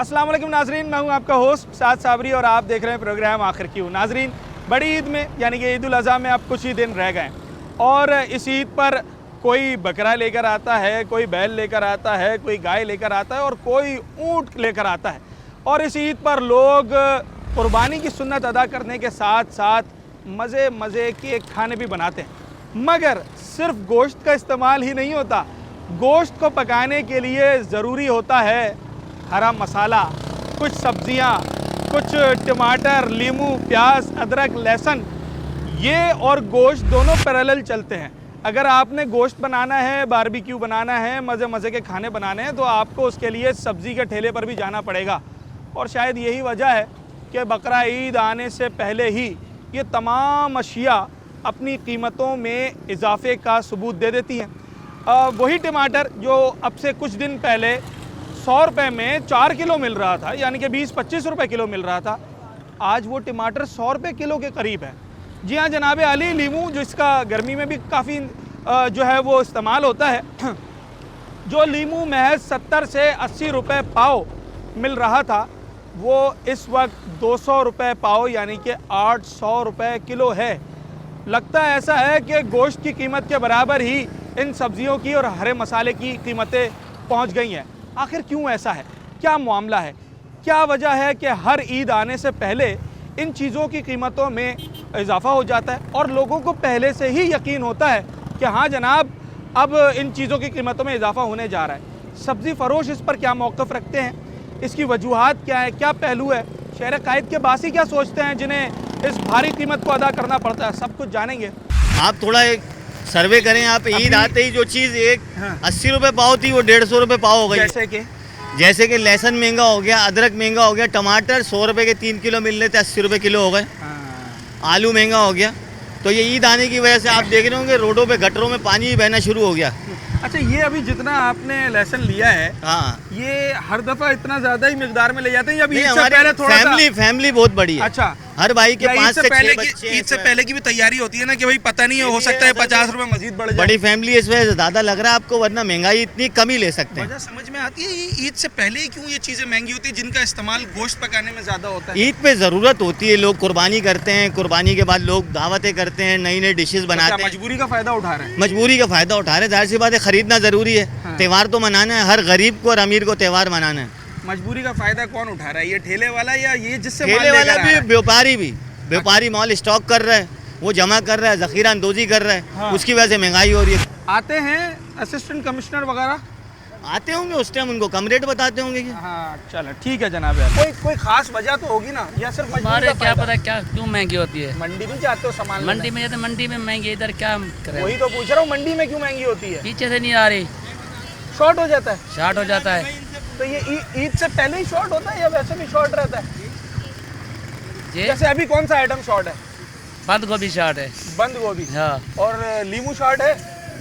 अस्सलाम वालेकुम नाजरीन, मैं हूं आपका होस्ट साद साबरी और आप देख रहे हैं प्रोग्राम आखिर क्यों। नाजरीन, बड़ी ईद में यानी कि ईद उल अज़हा में अब कुछ ही दिन रह गए और इस ईद पर कोई बकरा लेकर आता है, कोई बैल लेकर आता है, कोई गाय लेकर आता है और कोई ऊँट लेकर आता है। और इस ईद पर लोग कुर्बानी की सुन्नत अदा करने के साथ साथ मज़े मज़े के खाने भी बनाते हैं। मगर सिर्फ गोश्त का इस्तेमाल ही नहीं होता, गोश्त को पकाने के लिए ज़रूरी होता है हरा मसाला, कुछ सब्जियां, कुछ टमाटर, नींबू, प्याज, अदरक, लहसुन, ये और गोश्त दोनों पैरेलल चलते हैं। अगर आपने गोश्त बनाना है, बारबेक्यू बनाना है, मज़े मज़े के खाने बनाने हैं तो आपको उसके लिए सब्ज़ी के ठेले पर भी जाना पड़ेगा। और शायद यही वजह है कि बकरा ईद आने से पहले ही ये तमाम अशिया अपनी कीमतों में इजाफे का सबूत दे देती हैं। वही टमाटर जो अब से कुछ दिन पहले 100 रुपये में 4 किलो मिल रहा था, यानी कि 20-25 रुपये किलो मिल रहा था, आज वो टमाटर 100 रुपये किलो के करीब है। जी हाँ जनाब अली, नींबू जो इसका गर्मी में भी काफ़ी जो है वो इस्तेमाल होता है, जो नींबू महज 70 से 80 रुपये पाव मिल रहा था, वो इस वक्त 200 रुपये पाव यानी कि 800 रुपये किलो है। लगता है ऐसा है कि गोश्त की कीमत के बराबर ही इन सब्जियों की और हरे मसाले की कीमतें पहुंच गई हैं। आखिर क्यों ऐसा है, क्या मामला है, क्या वजह है कि हर ईद आने से पहले इन चीज़ों की कीमतों में इजाफ़ा हो जाता है और लोगों को पहले से ही यकीन होता है कि हाँ जनाब अब इन चीज़ों की कीमतों में इजाफ़ा होने जा रहा है। सब्ज़ी फ़रोश इस पर क्या मौक़िफ़ रखते हैं, इसकी वजूहात क्या है, क्या पहलू है, शहर कायद के बासी क्या सोचते हैं जिन्हें इस भारी कीमत को अदा करना पड़ता है, सब कुछ जानेंगे। आप थोड़ा एक सर्वे करें। आप ईद आते ही जो चीज़ एक 80 रुपये पाव थी वो 150 रुपये पाव हो गई। जैसे कि लहसुन महंगा हो गया, अदरक महंगा हो गया, टमाटर 100 रुपये के 3 किलो मिल रहे थे 80 रुपये किलो हो गए। आलू महंगा हो गया। तो ये ईद आने की वजह से आप देख रहे होंगे रोडों पे गटरों में पानी बहना शुरू हो गया। अच्छा, ये अभी जितना आपने लहसुन लिया है, हाँ, ये हर दफा इतना ज्यादा ही मिकदार में ले जाते हैं या ईद से हमारी पहले थोड़ा फैमिली बहुत बड़ी है। अच्छा, हर भाई के 5 से 6 बच्चे। ईद से पहले की भी तैयारी होती है ना कि भाई पता नहीं हो सकता है 50 रुपए मजीद बढ़ जाए। बड़ी फैमिली इस वजह से ज़्यादा लग रहा है आपको, वरना महंगाई इतनी कम ही ले सकते हैं। वजह समझ में आती है ईद से पहले ही क्यों ये चीजें महंगी होती है जिनका इस्तेमाल गोश्त पकाने में ज्यादा होता है। ईद पे ज़रूरत होती है, लोग कुर्बानी करते हैं, कुर्बानी के बाद लोग दावतें करते हैं, नई नई डिशेस बनाते हैं। मजबूरी का फायदा उठा रहे हैं। मजबूरी का फ़ायदा उठा रहे हैं, जाहिर सी बात है खरीदना ज़रूरी है। हाँ। त्यौहार तो मनाना है, हर गरीब को और अमीर को त्यौहार मनाना है। मजबूरी का फायदा कौन उठा रहा है, ये ठेले वाला या ये जिससे ठेले वाला भी, व्यापारी माल स्टॉक कर रहा है, वो जमा कर रहा है, ज़ख़ीरा अंदोज़ी कर रहा है। हाँ। उसकी वजह से महंगाई हो रही है। आते हैं असिस्टेंट कमिश्नर वगैरह आते होंगे, उस टाइम उनको कम रेट बताते होंगे कि हाँ चलो ठीक है जनाब। कोई खास वजह तो होगी ना, या सिर्फ हमारे क्या पता क्या क्यों महंगी होती है। मंडी में जाते हो सामान मंडी में जाते, मंडी में महंगी, इधर क्या करें। वही तो पूछ रहा हूँ, मंडी में क्यों महंगी होती है। पीछे से नहीं आ रही, शॉर्ट हो जाता है। शार्ट हो जाता है। तो ये ईद से पहले ही शॉर्ट होता है या वैसे भी शॉर्ट रहता है। ये जैसे अभी कौन सा आइटम शॉर्ट है। बंद गोभी शार्ट है। बंद गोभी, हाँ। और नींबू शॉर्ट है।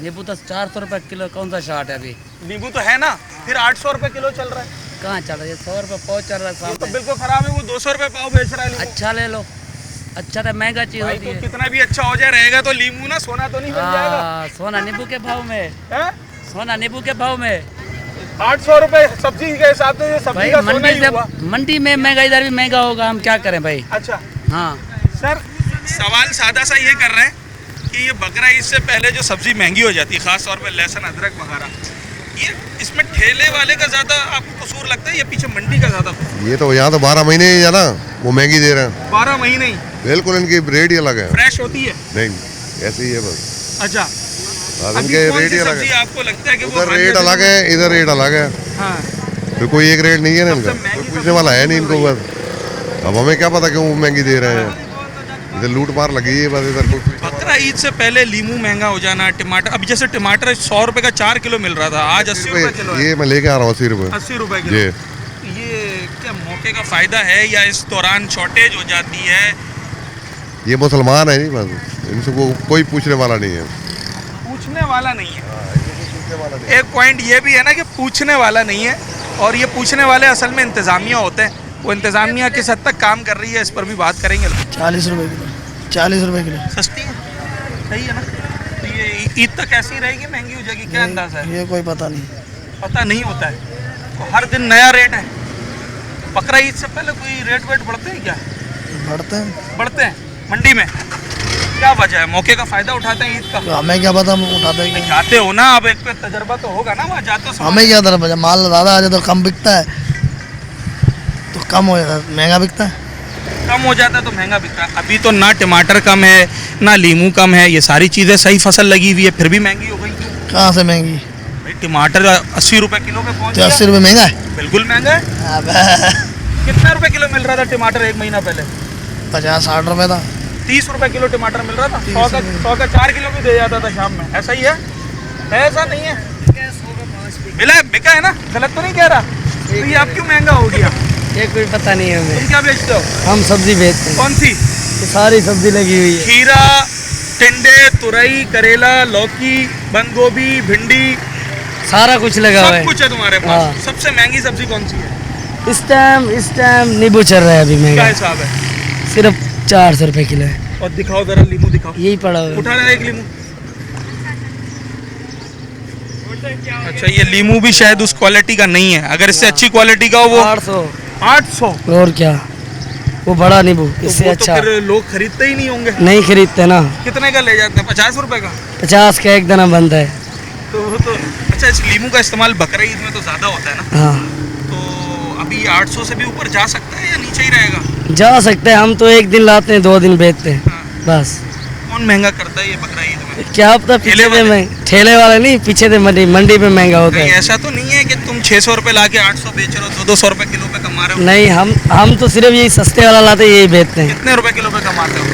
नींबू तो 400 रुपये किलो, कौन सा शार्ट है अभी। नींबू तो है ना, फिर 800 रुपए किलो चल रहा है। कहाँ चल रहा है, 100 रुपये पाव चल रहा है। तो बिल्कुल खराब है, वो 200 रुपए पाव बेच रहा है नींबू। अच्छा ले लो, अच्छा तो महंगा चीज भाई होती तो है। कितना भी अच्छा हो जाए रहेगा तो नींबू ना सोना तो नहीं बन जाएगा। सोना नींबू के भाव में है? सोना नींबू के भाव में 800 रुपए सब्जी के हिसाब से ये सब्जी भाई। का सोना ही हुआ। मंडी में महंगा, इधर भी महंगा होगा, हम क्या करें भाई। अच्छा हाँ सर, सवाल सादा सा ये कर रहे हैं कि ये बकरा ईद से पहले जो सब्जी महंगी हो जाती है, खास तौर पे लहसुन अदरक वगैरह, ये इसमें ठेले वाले का ज्यादा आपको कसूर लगता है या पीछे मंडी का ज्यादा कसूर? ये तो यहाँ तो 12 महीने ही है ना, वो महंगी दे रहे हैं। 12 महीने ही बिल्कुल, इनकी रेट ही अलग है। फ्रेश होती है? नहीं, ऐसे ही है बस। अच्छा, अब इनके रेट ही अलग सब्जी है। आपको लगता है कि वो उधर रेट अलग है, इधर रेट अलग है। हाँ। तो कोई एक रेट नहीं है ना इनका, सबसे महंगी कोई पूछने वाला है नहीं इनको। बस अब हमें क्या पता क्यों महंगी दे रहे हैं, इधर लूट मार लगी है बस। इधर बकरा ईद से पहले नींबू महंगा हो जाना, टमाटर, अब जैसे टमाटर 100 रुपए का 4 किलो मिल रहा था, आज 80 रुपए किलो है। ये मैं लेके आ रहा हूँ 80 रुपए। 80 रुपए किलो। ये क्या मौके का फायदा है या इस दौरान शॉर्टेज हो जाती है? ये मुसलमान है नहीं, बस इनसे कोई पूछने वाला नहीं है। पूछने वाला नहीं है। एक पॉइंट ये भी है ना कि पूछने वाला नहीं है, और ये पूछने वाले असल में इंतज़ामिया होते हैं। वो इंतज़ामिया किस हद तक काम कर रही है इस पर भी बात करेंगे। 40 रुपये किलो, 40 रुपये किलो। सस्ती है, सही है ना। तो ये ईद तक ऐसी रहेगी, महंगी हो जाएगी, क्या अंदाज़ा है? ये कोई पता नहीं, पता नहीं होता है। तो हर दिन नया रेट है। बकरा ईद से पहले कोई रेट वेट बढ़ते हैं क्या? बढ़ते हैं। बढ़ते हैं मंडी में, क्या वजह है? मौके का फायदा उठाते हैं ईद का? तो हमें क्या पता, हम उठाते हैं क्या? जाते हो ना, अब एक पे तजर्बा तो होगा ना वहाँ जाते हो। हमें क्या तरफ माल ज़्यादा आ जाए तो कम बिकता है, तो कम हो जाता है, महंगा बिकता है। कम हो जाता है तो महंगा बिकता है। अभी तो ना टमाटर कम है ना लीमू कम है, ये सारी चीज़ें सही फसल लगी हुई है, फिर भी महंगी हो गई क्यों? कहाँ से महंगी? भाई टमाटर 80 रुपए किलो पे पहुँच तो गया। 80 रुपये महंगा है? बिल्कुल महंगा है। अबे, कितना रुपए किलो मिल रहा था टमाटर एक महीना पहले? 50-60 रुपये था। 30 रुपए किलो टमाटर मिल रहा था। 100 का 4 किलो भी दे जाता था शाम में। ऐसा ही है? ऐसा नहीं है? मिला है, बिका है ना? गलत तो नहीं कह रहा? तो ये अब क्यों महंगा हो गया? ये कोई पता नहीं है तुम क्या बेचते हो? हम सब्जी बेचते कौन सी? सारी सब्जी लगी हुई खीरा, टिंडे, तुरई, करेला, लौकी, बंद गोभी, भिंडी, सारा कुछ लगा सब कुछ है तुम्हारे पास। हाँ। सबसे महंगी सब्जी कौन सी है? इस टाइम नींबू चल रहा है अभी क्या महंगा, हिसाब है? सिर्फ 400 रुपए किलो है। और दिखाओ जरा लीमू दिखाओ। यही पड़ा हुआ है। उठा रहा एक लीमू। अच्छा, ये लीमू भी शायद उस क्वालिटी का नहीं है। अगर इससे अच्छी क्वालिटी का हो वो 800 800। और क्या, वो बड़ा नींबू इससे वो अच्छा तो फिर लोग खरीदते ही नहीं होंगे। नहीं खरीदते ना। कितने का ले जाते हैं? 50 रुपए का? 50 का एक दाना बनता है। तो अच्छा, इस लीमू का इस्तेमाल बकरा ईद में तो ज़्यादा होता है ना? हाँ, तो अभी 800 से भी ऊपर जा सकता है या नीचे ही रहेगा? जा सकते हैं। हम तो एक दिन लाते हैं, 2 दिन बेचते हैं हाँ। बस। कौन महंगा करता है ये बकरा ईद में? क्या पता, ठेले पीछे वाले? ठेले वाले नहीं, पीछे से मंडी पे महंगा होता कहीं है। ऐसा तो नहीं है कि तुम 600 रुपए ला के 800 बेच रहे हो, 200 रुपए किलो पे कमा रहे हो? नहीं, हम तो सिर्फ यही सस्ते वाला लाते हैं, यही बेचते हैं। कितने रुपए किलो पे कमाते हो?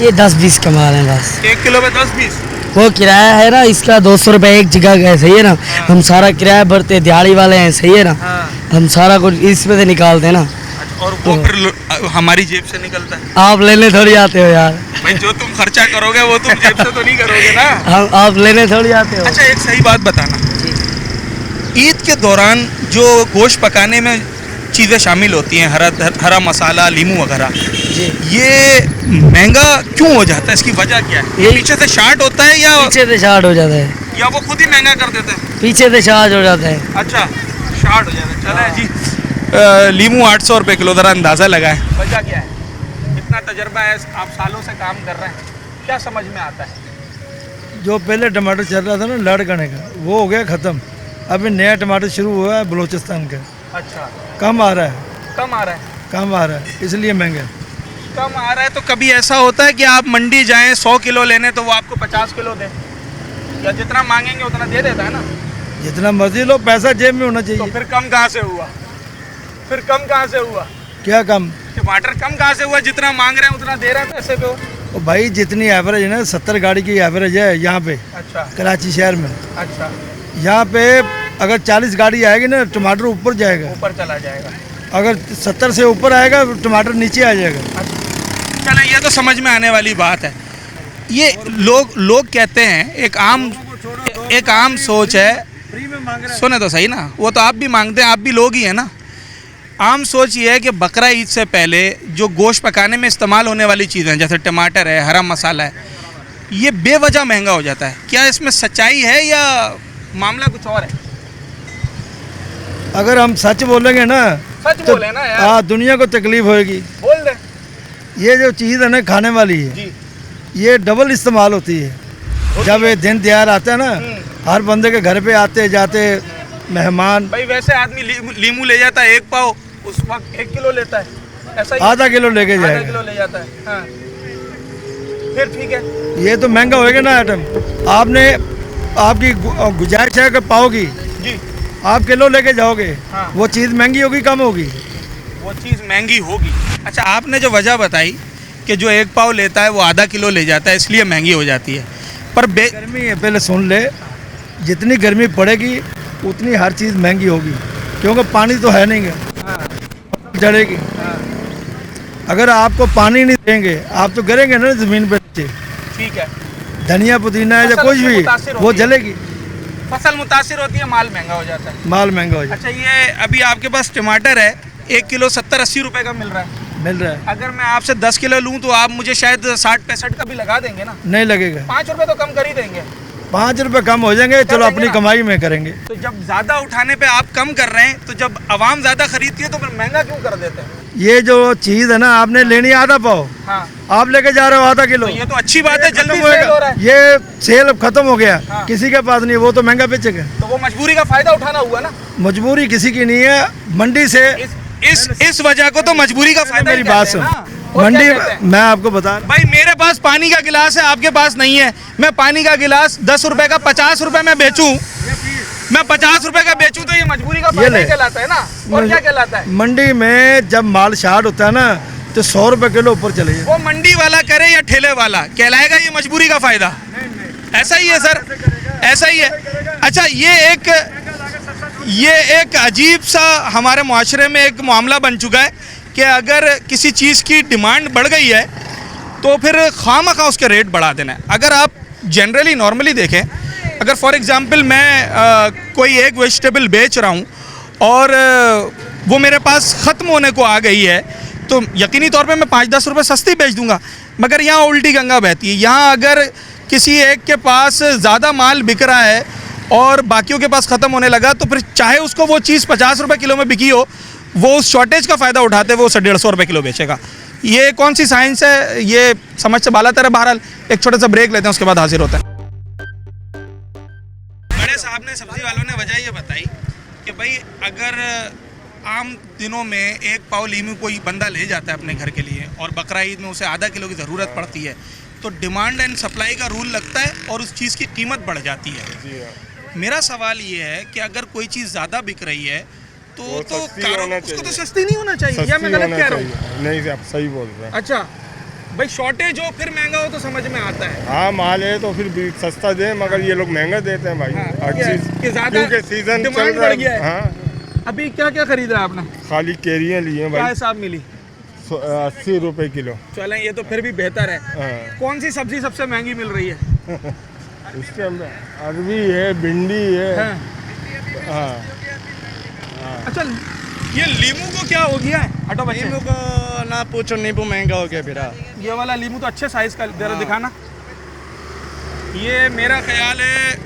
ये 10-20 कमा रहे हैं बस। 1 किलो पे 10-20? वो किराया है ना इसका 200 रुपए एक जगह का है, सही है ना? हम सारा किराया भरते हैं, दिहाड़ी वाले हैं, सही है ना? हम सारा कुछ इसमें से निकालते हैं ना। अच्छा, और वो फिर हमारी जेब से निकलता है? आप लेने थोड़ी आते हो यार। भाई जो तुम खर्चा करोगे वो तुम जेब से तो नहीं करोगे ना? आप लेने थोड़ी आते हो। अच्छा, एक सही बात बताना, ईद के दौरान जो गोश्त पकाने में चीज़ें शामिल होती हैं, हरा मसाला, लीमू वगैरह, ये महंगा क्यों हो जाता है? इसकी वजह क्या है? ये पीछे से शार्ट होता है या पीछे से शार्ट हो जाता है, या वो खुद ही महंगा कर देते हैं? पीछे से शार्ट हो जाता है। अच्छा, शार्ट हो जाता है। चले जी, लीमू 800 रुपए किलो, ज़रा अंदाज़ा लगाएं। वजह क्या है? इतना तजर्बा है, आप सालों से काम कर रहे हैं, क्या समझ में आता है? जो पहले टमाटर चल रहा था ना लाड़काने का, वो हो गया ख़त्म। अभी नया टमाटर शुरू हुआ है बलूचिस्तान का। अच्छा, कम आ रहा है, कम आ रहा है? कम आ रहा है, इसलिए महंगा। कम आ रहा है तो कभी ऐसा होता है कि आप मंडी जाएं 100 किलो लेने तो वो आपको 50 किलो दें, या जितना मांगेंगे उतना दे देता है ना? जितना मर्जी लो, पैसा जेब में होना तो चाहिए। फिर कम कहाँ से हुआ? फिर कम कहाँ से हुआ? क्या कम? टमाटर कम कहाँ से हुआ? जितना मांग रहे हैं उतना दे रहे हैं पैसे पे वो। तो भाई जितनी एवरेज है ना, 70 गाड़ी की एवरेज है यहाँ पे अच्छा, कराची शहर में। अच्छा, यहाँ पे अगर 40 गाड़ी आएगी ना, टमाटर ऊपर जाएगा। ऊपर चला जाएगा। अगर 70 से ऊपर आएगा, टमाटर नीचे आ जाएगा। चले, ये तो समझ में आने वाली बात है। ये लोग कहते हैं, एक आम सोच है, फ्री में मांग रहे हैं। सुने तो सही ना, वो तो आप भी मांगते हैं, आप भी लोग ही है ना। आम सोच ये है कि बकरा ईद से पहले जो गोश्त पकाने में इस्तेमाल होने वाली चीज़ें जैसे टमाटर है, हरा मसाला है, ये बेवजह महंगा हो जाता है। क्या इसमें सच्चाई है या मामला कुछ और है? अगर हम सच बोलेंगे ना, सच तो बोले ना यार। हाँ, दुनिया को तकलीफ होएगी। बोल दे ये जो चीज़ है ना खाने वाली है, जी। ये डबल इस्तेमाल होती है। जब ये दिन त्योहार आता है ना, हर बंदे के घर पे आते जाते मेहमान। भाई वैसे आदमी लीमू ले जाता है 1 पाव, उस वक्त 1 किलो लेता है, ऐसा ही आधा किलो लेके आधा जाएगा। किलो ले जाता है। हाँ, फिर ठीक है। ये तो महंगा होएगा ना आइटम। आपने आपकी गुजाइश है कि पाव की, जी, आप किलो लेके जाओगे, हाँ। वो चीज़ महंगी होगी कम होगी? वो चीज़ महंगी होगी। अच्छा, आपने जो वजह बताई कि जो 1 पाव लेता है वो आधा किलो ले जाता है, इसलिए महंगी हो जाती है। पर गर्मी है, पहले सुन ले, जितनी गर्मी पड़ेगी उतनी हर चीज़ महंगी होगी, क्योंकि पानी तो है नहीं है, जड़ेगी। अगर आपको पानी नहीं देंगे, आप तो गिरेंगे ना ज़मीन पे नीचे। ठीक है, धनिया पुदीना है या फसल कुछ उससे भी, मुतासिर वो होती है। जलेगी, फसल मुतासिर होती है, माल महंगा हो जाता है। माल महंगा हो जाए। अच्छा, ये अभी आपके पास टमाटर है, 1 किलो 70-80 रुपए का मिल रहा है। मिल रहा है, अगर मैं आपसे 10 किलो लूँ तो आप मुझे शायद 60-65 का भी लगा देंगे ना? नहीं लगेगा। 5 रुपए तो कम कर ही देंगे। 5 रुपए कम हो जाएंगे, चलो देंगे अपनी ना? कमाई में करेंगे। तो जब ज़्यादा उठाने पे आप कम कर रहे हैं, तो जब आवाम ज़्यादा खरीदती है तो फिर महंगा क्यों कर देते हैं? ये जो चीज़ है ना, आपने लेनी है आधा पाव, हाँ। आप लेके जा रहे हो आधा किलो, तो ये तो अच्छी बात है, जल्दी खत्म सेल हो रहा है। ये सेल अब खत्म हो गया, हाँ। किसी के पास नहीं, वो तो महंगा बेचेगा। तो वो मजबूरी का फायदा उठाना हुआ ना। मजबूरी किसी की नहीं है, मंडी से इस वजह को तो मजबूरी का फायदा मेरी ही बात कहते सुन, हैं ना। और क्या मंडी कहते हैं? मैं आपको बता रहा भाई मेरे पास पानी का गिलास है, आपके पास नहीं है, मैं पानी का गिलास 10 रुपए का 50 रुपए में बेचूं, मैं 50 रुपए का बेचूं, तो ये मजबूरी का फायदा ही कहलाता है ना। और क्या कहलाता है? मंडी में जब माल शार्ट होता है ना, तो 100 रुपए किलो ऊपर चले जाए। वो मंडी वाला करे या ठेले वाला, कहलाएगा ये मजबूरी का फायदा? ऐसा ही है सर, ऐसा ही है। अच्छा, ये एक अजीब सा हमारे मुआशरे में एक मामला बन चुका है कि अगर किसी चीज़ की डिमांड बढ़ गई है तो फिर खामखा उसके रेट बढ़ा देना है। अगर आप जनरली नॉर्मली देखें, अगर फॉर एग्जांपल मैं कोई एक वेजिटेबल बेच रहा हूँ और वो मेरे पास ख़त्म होने को आ गई है, तो यकीनी तौर पे मैं 5-10 रुपये सस्ती बेच दूंगा। मगर यहाँ उल्टी गंगा बहती है। यहाँ अगर किसी एक के पास ज़्यादा माल बिक रहा है और बाकियों के पास ख़त्म होने लगा, तो फिर चाहे उसको वो चीज़ 50 रुपये किलो में बिकी हो, वो उस शॉर्टेज का फ़ायदा उठाते हुए उसे 150 रुपये किलो बेचेगा। ये कौन सी साइंस है, ये समझ से बाला तरह। बहरहाल एक छोटा सा ब्रेक लेते हैं, उसके बाद हाजिर होते हैं। बड़े साहब ने, सब्जी वालों ने वजह ये बताई कि भाई अगर आम दिनों में एक पाव लीमू कोई बंदा ले जाता है अपने घर के लिए और बकरा ईद में उसे आधा किलो की ज़रूरत पड़ती है, तो डिमांड एंड सप्लाई का रूल लगता है और उस चीज़ की कीमत बढ़ जाती है। मेरा सवाल ये है कि अगर कोई चीज़ ज़्यादा बिक रही है तो उसको तो सस्ती नहीं होना चाहिए, या मैं गलत कह रहा हूँ? नहीं, आप सही बोल रहे हैं। अच्छा भाई, शॉर्टेज हो फिर महंगा हो तो समझ में आता है। हाँ, माल है तो फिर भी सस्ता दे, मगर ये लोग महंगा देते हैं भाई। हाँ, हर चीज कि ज़्यादा क्योंकि सीजन चल डिमांड रहा बढ़ गया है। है। हाँ, अभी क्या क्या खरीदा आपने? खाली केरियाँ लिए हैं क्या भाई, हिसाब मिली? 80 रुपए किलो। चलें, ये तो फिर भी बेहतर है। हाँ। कौन सी सब्जी सबसे महंगी मिल रही है? इसके अंदर अरबी है, भिंडी है। हाँ। हाँ। अच्छा, ये लीमू को क्या हो गया है? हटो बच्चे, नींबू को ना पूछो, नींबू महंगा हो गया फिर। ये वाला लीमू तो अच्छे साइज का, जरा दिखाना। ये मेरा ख्याल है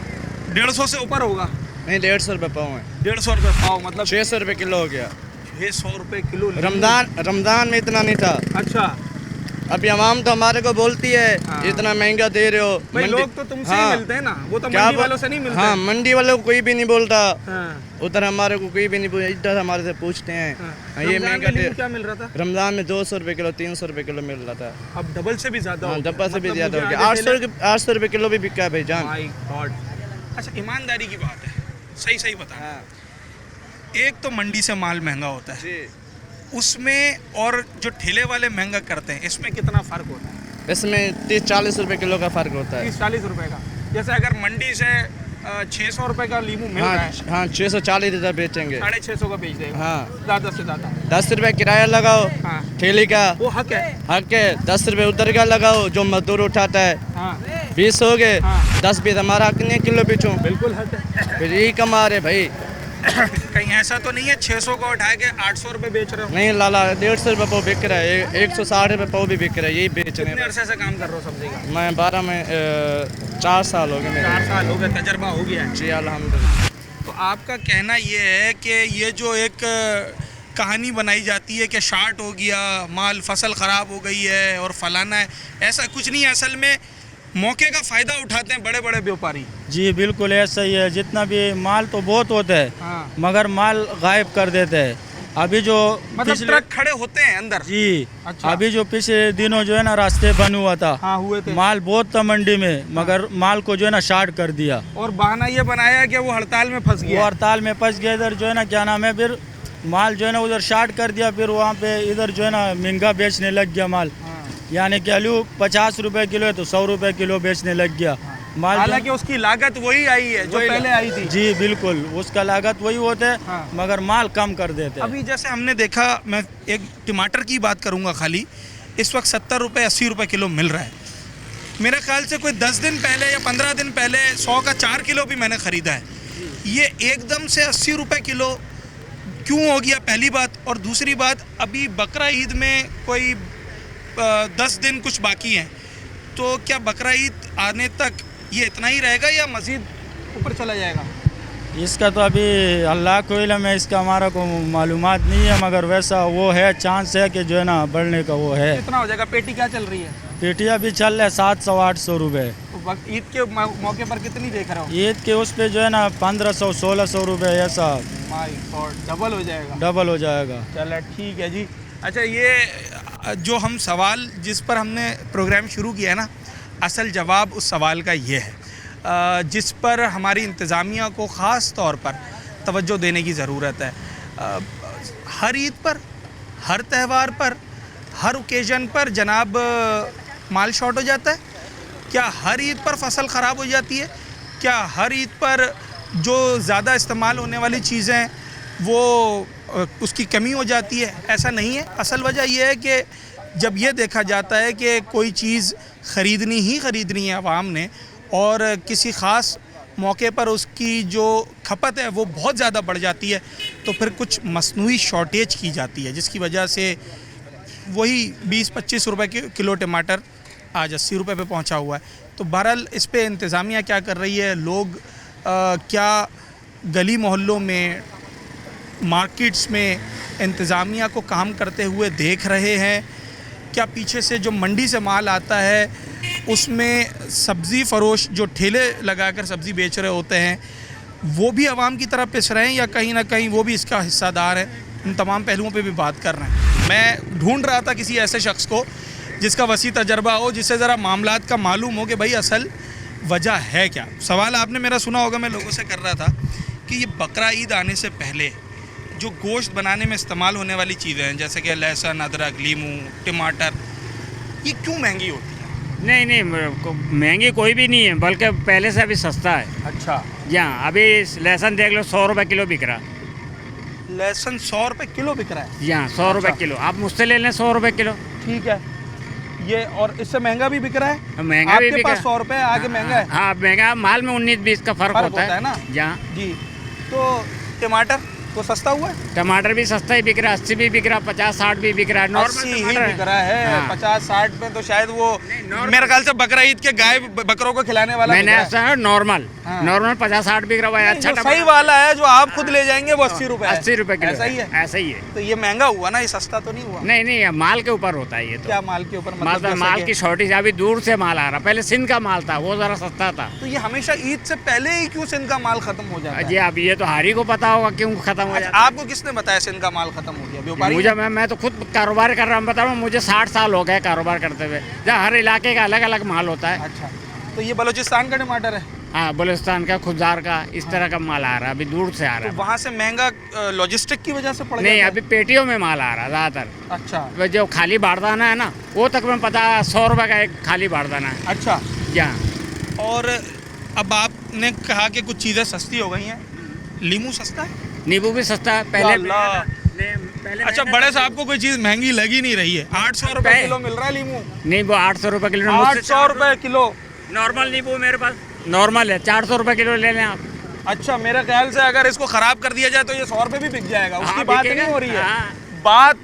150 से ऊपर होगा। नहीं, 150 रुपये पाव है। 150 रुपये पाव, मतलब 600 रुपये किलो हो गया। 600 रुपये किलो लीमू। रमज़ान में इतना नहीं था। अच्छा, अभी आवाम तो हमारे को बोलती है हाँ। इतना महंगा दे रहे हो। भाई लोग तो तुमसे ही मिलते हैं ना, वो तो क्या मंडी वालों से नहीं मिलते। हाँ, मंडी वालों को कोई भी नहीं बोलता, हाँ। उधर हमारे को कोई भी नहीं बोलता, इधर हमारे से पूछते हैं। हाँ। हाँ, ये रमजान महंगा में दे। लीमू क्या मिल रहा था? रमज़ान में 200 रुपये किलो, 300 रुपये किलो मिल रहा था। अब डबल से भी ज्यादा हाँ, हो गया। डब्बा से भी मतलब ज़्यादा हो मुझे गया। आगे 800 रुपये किलो भी बिका है भाईजान। My God. अच्छा, ईमानदारी की बात है, सही बता। हाँ। एक तो मंडी से माल महंगा होता है, जी, उसमें और जो ठेले वाले महंगा करते हैं, इसमें कितना फर्क होता है? इसमें 30-40 रुपये किलो का फ़र्क होता है। 30-40 रुपए का। जैसे अगर मंडी से 600 रुपए का लीमू मिल रहा है, हाँ, 640 इधर बेचेंगे। 650 का बेच देगा। हाँ, ज़्यादा से ज़्यादा। 10 रुपये किराया लगाओ हाँ, ठेली का, वो हक है। हक है। 10 रुपये उधर का लगाओ जो मजदूर उठाता है, हाँ, 20 हो गए। हाँ। 10 बीस हमारा हक नहीं है किलो बेचूं, बिल्कुल हक है। फिर यही कमा रहे भाई। कहीं ऐसा तो नहीं है 600 को उठा के 800 रुपए बेच रहे हो? नहीं लाला, 150 रुपये पाव बिक रहा है, 160 रुपये पाव भी बिक रहा है, यही बेच रहे कितने हैं। अरसे से काम कर रहे हो सब्जी का? मैं 12 में 4 साल हो गए मेरे। 4 साल हो गए, तजर्बा हो गया है। जी अल्हम्दुलिल्लाह। तो आपका कहना ये है कि ये जो एक कहानी बनाई जाती है कि शार्ट हो गया माल, फसल ख़राब हो गई है और फलाना है, ऐसा कुछ नहीं है। असल में मौके का फ़ायदा उठाते हैं बड़े बड़े व्यापारी। जी बिल्कुल ऐसा ही है। जितना भी माल तो बहुत होता है, हाँ। मगर माल गायब कर देते हैं। अभी जो मतलब ट्रक खड़े होते हैं अंदर। जी अच्छा। अभी जो पिछले दिनों जो है ना रास्ते बंद हुआ था, हाँ, हुए थे। माल बहुत था मंडी में, मगर माल को जो है ना शार्ट कर दिया और बहाना ये बनाया कि वो हड़ताल में फंस वो गया। हड़ताल में फंस गया। इधर जो है ना क्या नाम है, फिर माल जो है ना उधर शार्ट कर दिया, फिर वहाँ पे इधर जो है ना महंगा बेचने लग गया माल। यानी कि आलू 50 रुपए किलो है तो 100 रुपए किलो बेचने लग गया माल। हालांकि उसकी लागत वही आई है जो पहले आई थी। जी बिल्कुल, उसका लागत वही होता है, हाँ। मगरमाल कम कर देते हैं। अभी जैसे हमने देखा, मैं एक टमाटर की बात करूंगा खाली, इस वक्त 70 रुपये 80 रुपये किलो मिल रहा है। मेरे ख्याल से कोई 10 दिन पहले या 15 दिन पहले 100 का 4 किलो भी मैंने ख़रीदा है। ये एकदम से 80 रुपये किलो क्यों हो गया, पहली बात। और दूसरी बात, अभी बकरा ईद में कोई 10 दिन कुछ बाकी हैं, तो क्या बकरा ईद आने तक ये इतना ही रहेगा या मज़ीद ऊपर चला जाएगा? इसका तो अभी अल्लाह को इल्म है, इसका हमारा को मालूमात नहीं है, मगर वैसा वो है, चांस है कि जो है ना बढ़ने का वो है। कितना हो जाएगा? पेटी क्या चल रही है? पेटियाँ भी चल रहा है 700-800 रुपये। तो ईद के मौके पर कितनी देख रहे हो? ईद के उस पे जो है ना 1500-1600 रुपये ऐसा माय गॉड, डबल हो जाएगा। डबल हो जाएगा। चलो ठीक है जी। अच्छा, ये जो हम सवाल जिस पर हमने प्रोग्राम शुरू किया है ना, असल जवाब उस सवाल का ये है जिस पर हमारी इंतज़ामिया को ख़ास तौर पर तवज्जो देने की ज़रूरत है। हर ईद पर, हर त्यौहार पर, हर ओकेज़न पर जनाब माल शॉर्ट हो जाता है? क्या हर ईद पर फसल ख़राब हो जाती है? क्या हर ईद पर जो ज़्यादा इस्तेमाल होने वाली चीज़ें हैं वो उसकी कमी हो जाती है? ऐसा नहीं है। असल वजह यह है कि जब ये देखा जाता है कि कोई चीज़ ख़रीदनी है आवाम ने, और किसी ख़ास मौके पर उसकी जो खपत है वो बहुत ज़्यादा बढ़ जाती है, तो फिर कुछ मसनूई शॉर्टेज की जाती है, जिसकी वजह से वही 20-25 रुपए किलो टमाटर आज 80 रुपए पे पहुंचा हुआ है। तो बहरहाल इस पे इंतज़ामिया क्या कर रही है, लोग क्या गली मोहल्लों में, मार्केट्स में इंतज़ामिया को काम करते हुए देख रहे हैं? क्या पीछे से जो मंडी से माल आता है उसमें सब्ज़ी फ़रोश जो ठेले लगाकर सब्ज़ी बेच रहे होते हैं वो भी आवाम की तरफ पिस रहे हैं, या कहीं ना कहीं वो भी इसका हिस्सादार है? इन तमाम पहलुओं पे भी बात कर रहे हैं। मैं ढूंढ रहा था किसी ऐसे शख्स को जिसका वसी तजर्बा हो, जिससे ज़रा मामलात का मालूम हो कि भाई असल वजह है क्या। सवाल आपने मेरा सुना होगा, मैं लोगों से कर रहा था कि ये बकरा ईद आने से पहले जो गोश्त बनाने में इस्तेमाल होने वाली चीज़ें हैं जैसे कि लहसुन, अदरक, लीमू, टमाटर, ये क्यों महंगी होती है? नहीं महंगी कोई भी नहीं है, बल्कि पहले से अभी सस्ता है। अच्छा, यहाँ अभी लहसुन देख लो 100 रुपये किलो बिक रहा। लहसुन 100 रुपये किलो बिक रहा है? यहाँ 100 रुपये किलो, आप मुझसे ले लें 100 रुपये किलो। ठीक है, ये और इससे महंगा भी बिक रहा है? महंगा भी बिक रहा है। 100 रुपये आगे महंगा है? हाँ महंगा, माल में 19-20 का फ़र्क होता है ना। यहाँ जी, तो टमाटर तो सस्ता हुआ है? टमाटर भी सस्ता ही बिक रहा है, 80 भी बिक रहा है, 50-60 भी बिक रहा है। 80 ही बिक रहा है। हाँ। 50-60 में तो शायद वो मेरे ख्याल से बकरा ईद के गाय बकरों को खिलाने वाला मैंने ऐसा नॉर्मल 50-60 बिक रहा है। अच्छा सही वाला है जो आप खुद ले जाएंगे वो 80 रुपए 80 रुपये किलो। ऐसा ही है? ऐसा ही है। तो ये महंगा हुआ ना, ये सस्ता तो नहीं हुआ? नहीं माल के ऊपर होता है ये तो। क्या माल के ऊपर? मतलब माल की शॉर्टेज, अभी दूर से माल आ रहा, पहले सिंध का माल था वो ज़रा सस्ता था। तो ये हमेशा ईद से पहले ही क्यों सिंध का माल खत्म हो जाता है? जी अब ये तो हारी को पता होगा क्यों खत्म हो जाता है। आपको किसने बताया सिंध का माल खत्म हो गया? व्यापारी? मुझे मैं तो खुद कारोबार कर रहा हूँ, बता रहा हूँ, मुझे 60 साल हो गए कारोबार करते हुए, जहाँ हर इलाके का अलग अलग माल होता है। अच्छा, तो ये बलूचिस्तान का टमाटर है? हाँ, बलूचिस्तान का, खुददार का, इस तरह का माल आ रहा है, अभी दूर से आ रहा है। वहाँ से महंगा लॉजिस्टिक की वजह से पड़ नहीं, जाता है? अभी पेटियों में माल आ रहा है ज़्यादातर। अच्छा, जो खाली बारदाना है ना, वो तकरीबन 50-100 रुपये का एक खाली बारदाना है। अच्छा, यहाँ और अब आपने कहा कि कुछ चीज़ें सस्ती हो गई हैं, लीमू सस्ता है? नींबू भी सस्ता है। पहले अच्छा, बड़े साहब को कोई चीज़ महंगी लगी नहीं रही है। 800 रुपये किलो मिल रहा है लीमू? नींबू 800 रुपये किलो। 800 रुपये किलो नॉर्मल नींबू मेरे पास नॉर्मल है, 400 रुपये किलो ले लें आप। अच्छा, मेरे ख्याल से अगर इसको खराब कर दिया जाए तो ये 100 रुपये भी बिक जाएगा। उसकी बात बिकेगा। नहीं हो रही है। हाँ। बात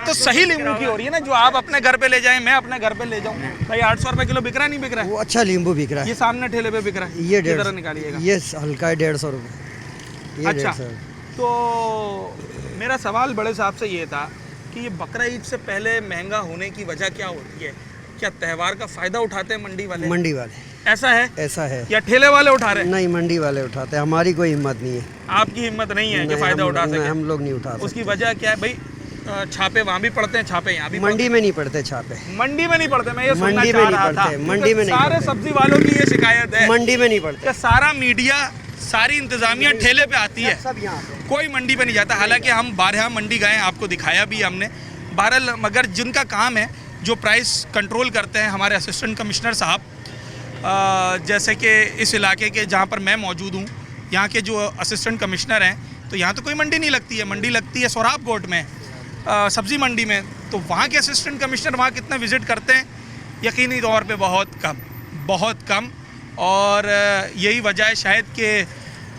तो सही लीमू की हो रही है ना, जो आप अपने घर पे ले जाएं, मैं अपने घर पे ले जाऊं। भाई 800 रुपये किलो बिक रहा नहीं बिक रहा है? वो अच्छा नींबू बिक रहा है। ये सामने ठेले पे बिक रहा है, ये इधर निकालिएगा। ये हल्का है 150 रुपये। अच्छा, तो मेरा सवाल बड़े साहब से ये था कि ये बकरा ईद से पहले महंगा होने की वजह क्या होती है? क्या त्यौहार का फ़ायदा उठाते हैं मंडी वाले? मंडी वाले। ऐसा है? ऐसा है। या ठेले वाले उठा रहे हैं? नहीं, मंडी वाले उठाते हैं, हमारी कोई हिम्मत नहीं है। आपकी हिम्मत नहीं है कि फ़ायदा उठा सके? हम लोग नहीं उठा सकते। उसकी वजह क्या है भाई? छापे वहाँ भी पड़ते हैं, छापे यहाँ भी मंडी में नहीं पड़ते छापे। मंडी में नहीं पड़ते? मैं ये सुनना मंडी में चाह नहीं रहा था। पड़ते, मंडी में नहीं सारे पड़ते। सब्जी वालों की ये शिकायत है मंडी में नहीं पड़ते। कि सारा मीडिया, सारी इंतजामिया ठेले पे आती है, सब यहाँ पे। कोई मंडी पे नहीं जाता। हालांकि हम 12 मंडी गए, आपको दिखाया भी हमने 12, मगर जिनका काम है, जो प्राइस कंट्रोल करते हैं हमारे असिस्टेंट कमिश्नर साहब, जैसे कि इस इलाके के जहाँ पर मैं मौजूद हूँ, यहाँ के जो असिस्टेंट कमिश्नर हैं, तो यहाँ तो कोई मंडी नहीं लगती है। मंडी लगती है सोराब कोट में, सब्ज़ी मंडी में। तो वहाँ के असिस्टेंट कमिश्नर वहाँ कितना विज़िट करते हैं? यकीनी तौर पे बहुत कम। और यही वजह है शायद कि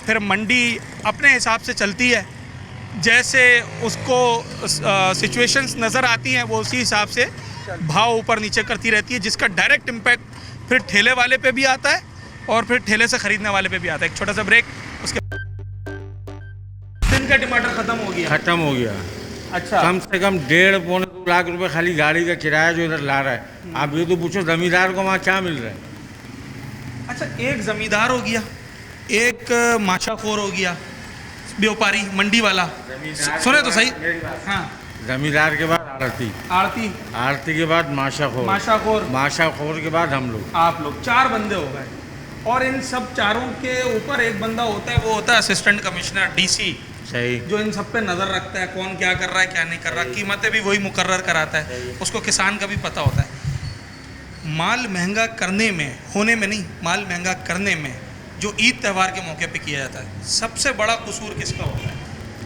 फिर मंडी अपने हिसाब से चलती है, जैसे उसको सिचुएशंस नज़र आती हैं वो उसी हिसाब से भाव ऊपर नीचे करती रहती है, जिसका डायरेक्ट इम्पैक्ट फिर ठेले वाले पे भी आता है और फिर ठेले से ख़रीदने वाले पे भी आता है। एक छोटा सा ब्रेक, इनका टमाटर खत्म हो गया? खत्म हो गया। अच्छा, कम से कम 1.5-2 लाख रुपए खाली गाड़ी का किराया जो इधर ला रहा है। आप ये तो पूछो जमींदार को वहाँ क्या मिल रहा है। अच्छा, एक जमींदार हो गया, एक माशाखोर हो गया, व्यापारी मंडी वाला, सुने तो सही। हाँ, जमींदार के बाद आरती, आरती, आरती के बाद माशाखोर, माशाखोर, माशाखोर के बाद हम लोग, आप लोग 4 बंदे हो गए। और इन सब चारों के ऊपर एक बंदा होता है, वो होता है असिस्टेंट कमिश्नर, डीसी, सही, जो इन सब पे नज़र रखता है, कौन क्या कर रहा है क्या नहीं कर रहा, कीमतें भी वही मुकर्रर कराता है, उसको किसान का भी पता होता है। माल महंगा करने में, होने में नहीं, माल महंगा करने में जो ईद त्यौहार के मौके पे किया जाता है, सबसे बड़ा कसूर किसका होता है?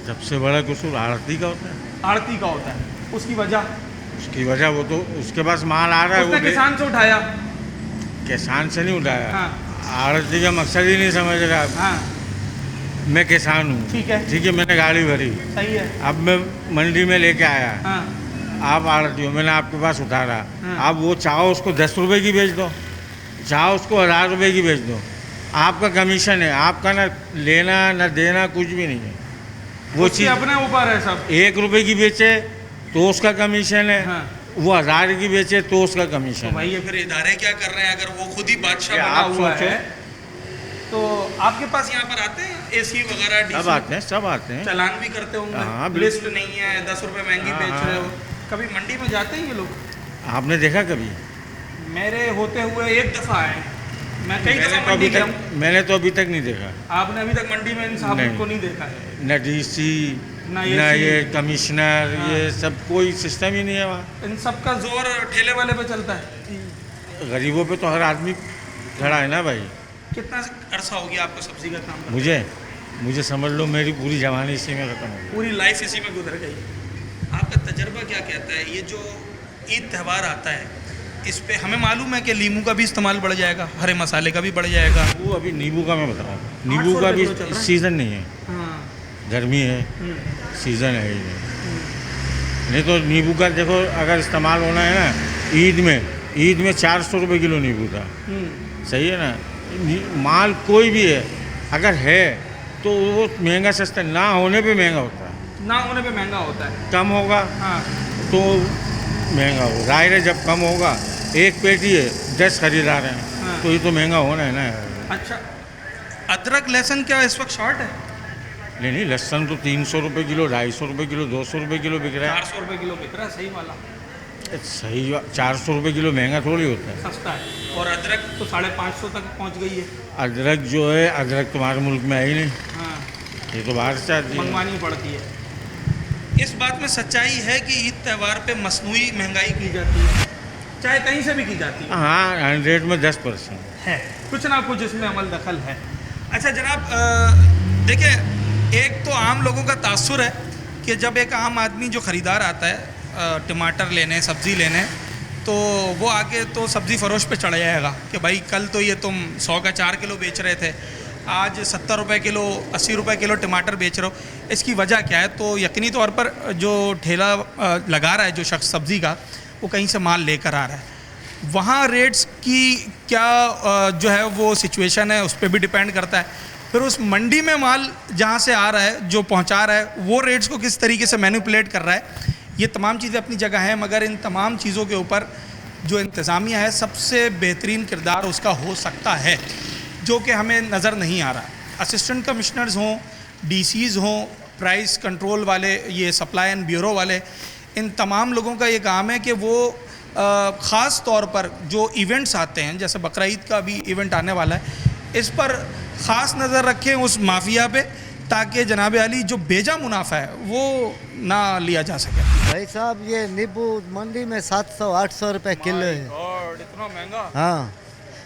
सबसे बड़ा कसूर आरती का होता है। आड़ती का होता है। उसकी वजह? उसकी वजह वो तो उसके पास माल आ रहा है, उसने वो किसान से उठाया। किसान से नहीं उठाया। हाँ, आरती का मकसद ही नहीं समझ रहा आप। हाँ, मैं किसान हूँ, ठीक है, ठीक है, मैंने गाड़ी भरी, सही है, अब मैं मंडी में लेके आया, हाँ, आप आरती हो, मैंने आपके पास उतारा, हाँ। आप वो चाहो उसको 10 रुपए की बेच दो, चाहो उसको 1000 रुपए की बेच दो, आपका कमीशन है, आपका ना लेना ना देना कुछ भी नहीं है। वो उसकी चीज़ अपने ऊपर है सब। 1 रुपए की बेचे तो उसका कमीशन है, हाँ। वो 1000 की बेचे तो उसका कमीशन तो है। भाई ये फिर इदारे क्या कर रहे हैं? अगर वो खुद ही बादशाह ये बना आप हुआ सोचो। है, तो आपके पास यहाँ पर आते हैं एसी वगैरह, सब डीसी, आते हैं, सब आते हैं। चालान भी करते हाँ, होंगे, बिल्कुल। लिस्ट नहीं है, 10 रुपए महंगी हाँ, बेच रहे हो, हाँ। कभी मंडी में जाते हैं ये लोग? आपने देखा कभी? मेरे होते हुए एक दफ़ा आए, मैं कई दफ़ा मंडी गया हूँ। मैंने तो अभी तक नहीं देखा, आपने अभी तक मंडी में इन साहब नहीं। को नहीं देखा है? न डीसी ना न AC, ये कमिश्नर, हाँ। ये सब कोई सिस्टम ही नहीं है वहाँ। इन सब का जोर ठेले वाले पे चलता है। गरीबों पे तो हर आदमी खड़ा है ना भाई। कितना अरसा हो गया आपको सब्जी का काम करते? मुझे समझ लो मेरी पूरी जवानी इसी में खत्म हो गई। पूरी लाइफ इसी में गुजर गई। आपका तजर्बा क्या कहता है? ये जो ईद त्यौहार आता है, इस पे हमें मालूम है कि नींबू का भी इस्तेमाल बढ़ जाएगा, हरे मसाले का भी बढ़ जाएगा। वो अभी नींबू का मैं बता रहा हूँ, 800 नींबू का भी रुपये किलो चल रहा है। सीज़न नहीं है, हाँ, गर्मी है, सीज़न है ही नहीं तो नींबू का देखो अगर इस्तेमाल होना है ना, ईद में 400 रुपये किलो नींबू था, सही है ना। माल कोई भी है अगर है तो वो महंगा सस्ता, ना होने पे महंगा होता है, ना होने पे महंगा होता है। कम होगा हाँ, तो महंगा होगा। जाहिर है जब कम होगा, एक पेटी है 10 खरीदार हैं, हाँ। तो ये तो महंगा होना है ना। अच्छा, अदरक लहसुन क्या इस वक्त शॉर्ट है? नहीं, लहसुन तो 300 रुपये किलो, 250 रुपये किलो, 200 रुपये किलो बिक रहा 400 रुपये किलो बिक रहा है, सही वाला, है। सही 400 रुपये किलो महंगा थोड़ी होता है। सस्ता है। और अदरक तो 550 तक पहुंच गई है। अदरक जो है, अदरक तुम्हारे मुल्क में है ही नहीं, हाँ, ये तो बाहर से आती है। मंगवानी पड़ती है। इस बात में सच्चाई है कि ईद त्यौहार पे मसनूई महंगाई की जाती है, चाहे कहीं से भी की जाती है। हाँ, 100 में 10% है, कुछ ना कुछ इसमें अमल दखल है। अच्छा जनाब, देखिए, एक तो आम लोगों का तासुर है कि जब एक आम आदमी जो ख़रीदार आता है टमाटर लेने, सब्ज़ी लेने, तो वो आके तो सब्ज़ी फ़रोश पे चढ़ जाएगा कि भाई कल तो ये तुम 100 का 4 किलो बेच रहे थे, आज 70 रुपये किलो, 80 रुपये किलो टमाटर बेच रहे हो। इसकी वजह क्या है? तो यकीनी तौर पर जो ठेला लगा रहा है जो शख्स सब्ज़ी का, वो कहीं से माल लेकर आ रहा है, वहाँ रेट्स की क्या जो है वो सिचुएशन है, उस पर भी डिपेंड करता है। फिर उस मंडी में माल जहाँ से आ रहा है, जो पहुँचा रहा है, वो रेट्स को किस तरीके से मैनिपुलेट कर रहा है, ये तमाम चीज़ें अपनी जगह हैं। मगर इन तमाम चीज़ों के ऊपर जो इंतज़ामिया है, सबसे बेहतरीन किरदार उसका हो सकता है, जो कि हमें नज़र नहीं आ रहा। असिस्टेंट कमिश्नर्स हों, डीसीज़ हों, प्राइस कंट्रोल वाले, ये सप्लाई एंड ब्यूरो वाले, इन तमाम लोगों का ये काम है कि वो ख़ास तौर पर जो इवेंट्स आते हैं, जैसे बकरा ईद का भी इवेंट आने वाला है, इस पर ख़ास नज़र रखें उस माफिया पे, ताकि जनाब अली जो बेजा मुनाफा है वो ना लिया जा सके। भाई साहब, ये नींबू मंडी में 700-800 रुपए किलो है। इतना महंगा? हाँ,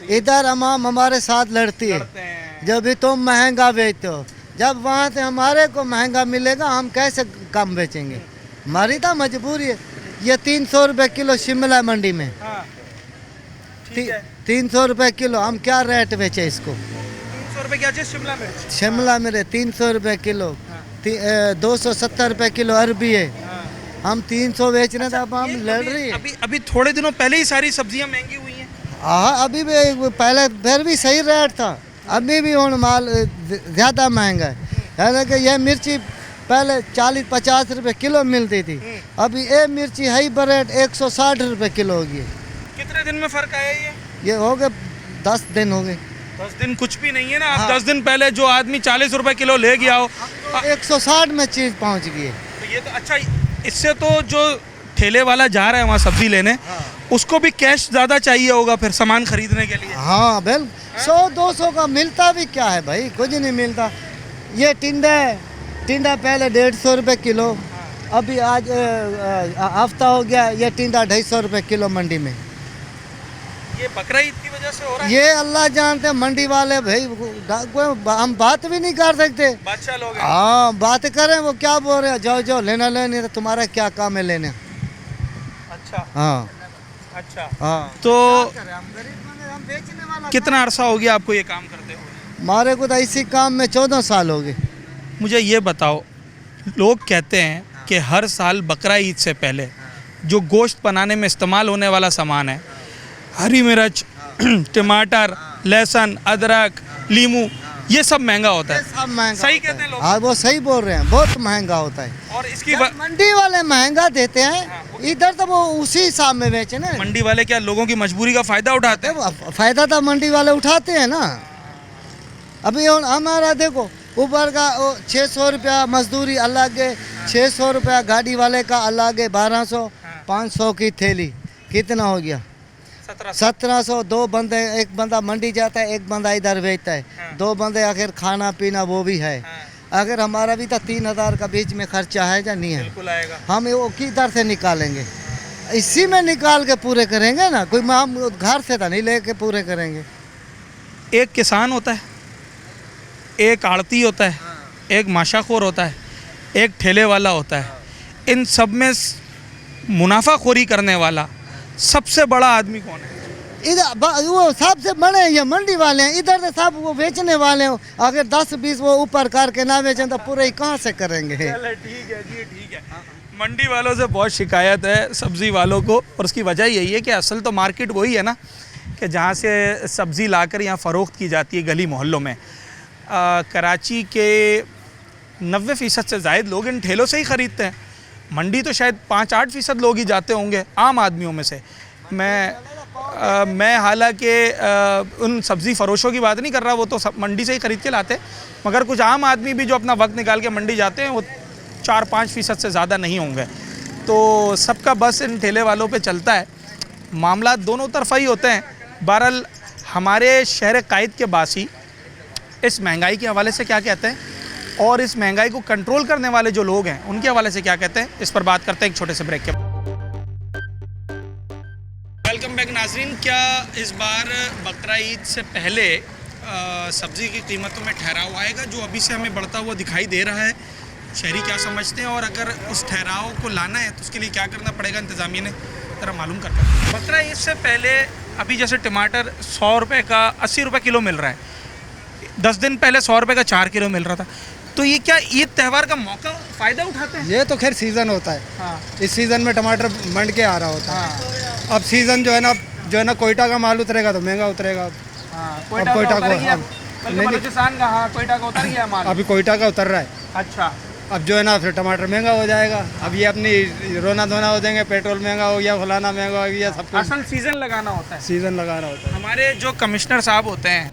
इधर हमारे साथ लड़ती है, जब भी तुम महंगा बेचते हो, जब वहाँ से हमारे को महंगा मिलेगा, हम कैसे कम बेचेंगे? हमारी तो मजबूरी है। ये 300 रुपये किलो शिमला मंडी में, हाँ, ठीक है। 300 रुपये किलो, हम क्या रेट बेचे इसको? 300 रुपये क्या चीज़? शिमला मिर्च। शिमला मिर्च 300 रुपये किलो, 270 रुपये किलो अरबी है, हम 300 बेच रहे थे, अब हम लड़ रही है। अभी थोड़े दिनों पहले ही सारी सब्जियां महंगी हुई हैं। हाँ, अभी भी पहले फिर भी सही रेट था, अभी भी हूँ माल ज़्यादा महंगा है। यानी कि यह मिर्ची पहले 40-50 रुपए किलो मिलती थी, अभी ये मिर्ची हाई ब्रेड 160 रुपए किलो होगी। कितने दिन में फर्क आया ये हो गए 10 दिन हो गए। 10 दिन कुछ भी नहीं है ना। आप 10 दिन पहले जो आदमी 40 रुपए किलो ले गया हो 160 में चीज पहुंच गई है। तो ये तो अच्छा, इससे तो जो ठेले वाला जा रहा है वहाँ सब्जी लेने, उसको भी कैश ज्यादा चाहिए होगा फिर सामान खरीदने के लिए। हाँ बिल 100-200 का मिलता भी क्या है भाई, कुछ नहीं मिलता। ये टिंडा पहले 150 रुपए किलो, अभी आज हफ्ता हो गया ये टिंडा 250 रुपए किलो मंडी में। ये बकरा ईद की वजह से हो रहा है। ये अल्लाह जानते, मंडी वाले भाई हम बात भी नहीं कर सकते। बादशाह लोग हैं। हाँ बात करें वो क्या बोल रहे हैं, जाओ जाओ लेना लेने, तो तुम्हारा क्या काम है लेने। अच्छा हाँ अच्छा। हाँ तो हम बेचने वाला। कितना अरसा हो गया आपको ये काम करते हुए? हमारे को तो इसी काम में 14 साल हो गए। मुझे ये बताओ, लोग कहते हैं कि हर साल बकरा ईद से पहले जो गोश्त बनाने में इस्तेमाल होने वाला सामान है, हरी मिर्च, टमाटर, लहसुन, अदरक, लीमू, ये सब महंगा होता है। सब महंगा सही होता कहते हैं है। लोग। हाँ वो सही बोल रहे हैं, बहुत महंगा होता है। और इसकी मंडी वाले महंगा देते हैं, इधर तो वो उसी हिसाब में बेचे ना। मंडी वाले क्या लोगों की मजबूरी का फायदा उठाते हैं? फायदा तो मंडी वाले उठाते हैं ना। अभी हमारा देखो ऊपर का 600 रुपया मजदूरी अलग है, 600 रुपया गाड़ी वाले का अलग है, 1200, 500 की थैली, कितना हो गया 1700। 2 बंदे, एक बंदा मंडी जाता है, एक बंदा इधर बेचता है, 2 बंदे आखिर खाना पीना वो भी है। अगर हमारा भी तो 3000 का बीच में खर्चा है या नहीं है? बिल्कुल आएगा। हम वो किधर से निकालेंगे? इसी में निकाल के पूरे करेंगे ना, कोई हम घर से तो नहीं लेके पूरे करेंगे। एक किसान होता है, एक आड़ती होता है, एक माशाखोर होता है, एक ठेले वाला होता है। इन सब में मुनाफाखोरी करने वाला सबसे बड़ा आदमी कौन है? इधर वो सबसे बड़े ये मंडी वाले हैं, इधर से सब वो बेचने वाले हैं। अगर 10-20 वो ऊपर करके ना बेचें तो पूरे ही कहाँ से करेंगे? चलो ठीक है जी, ठीक है। मंडी वालों से बहुत शिकायत है सब्ज़ी वालों को, और उसकी वजह यही है कि असल तो मार्केट वही है ना, कि जहाँ से सब्ज़ी लाकर यहाँ फ़रोख्त की जाती है गली मोहल्लों में। कराची के 90% से ज़ायद लोग इन ठेलों से ही ख़रीदते हैं। मंडी तो शायद 5-8% लोग ही जाते होंगे आम आदमियों में से। मैं हालांकि उन सब्ज़ी फ़रोशों की बात नहीं कर रहा, वो तो सब मंडी से ही ख़रीद के लाते, मगर कुछ आम आदमी भी जो अपना वक्त निकाल के मंडी जाते हैं वो 4-5% से ज़्यादा नहीं होंगे। तो सबका बस इन ठेले वालों पे चलता है। मामला दोनों तरफा ही होते हैं। बहरहाल हमारे शहर कायद के बासी इस महंगाई के हवाले से क्या कहते हैं, और इस महंगाई को कंट्रोल करने वाले जो लोग हैं उनके हवाले से क्या कहते हैं, इस पर बात करते हैं एक छोटे से ब्रेक के बाद। वेलकम बैक नाजरीन। क्या इस बार बकरा ईद से पहले सब्ज़ी की कीमतों में ठहराव आएगा, जो अभी से हमें बढ़ता हुआ दिखाई दे रहा है? शहरी क्या समझते हैं, और अगर उस ठहराव को लाना है तो उसके लिए क्या करना पड़ेगा इंतज़ामिया ने, ज़रा मालूम करते हैं। बकरा ईद से पहले अभी जैसे टमाटर 100 रुपये का 80 रुपये किलो मिल रहा है, 10 दिन पहले 100 रुपये का 4 किलो मिल रहा था। तो ये क्या ईद त्यौहार का मौका फ़ायदा उठाते हैं? ये तो खैर सीज़न होता है। हाँ। इस सीज़न में टमाटर मंड के आ रहा होता है। अब सीज़न जो है ना कोयटा का माल उतरेगा तो महंगा उतरेगा। कोयटा कोयटा का उतर गया, को बल्कि बलूचिस्तान का, हाँ कोयटा का उतर गया माल। अभी कोयटा का उतर रहा है। अच्छा। अब जो है ना फिर टमाटर महंगा हो जाएगा। अब ये अपनी रोना धोना हो जाएंगे, पेट्रोल महंगा हो गया, फलाना महंगा हो गया, सब कुछ असल सीज़न लगाना होता है। सीज़न लगाना होता है। हमारे जो कमिश्नर साहब होते हैं,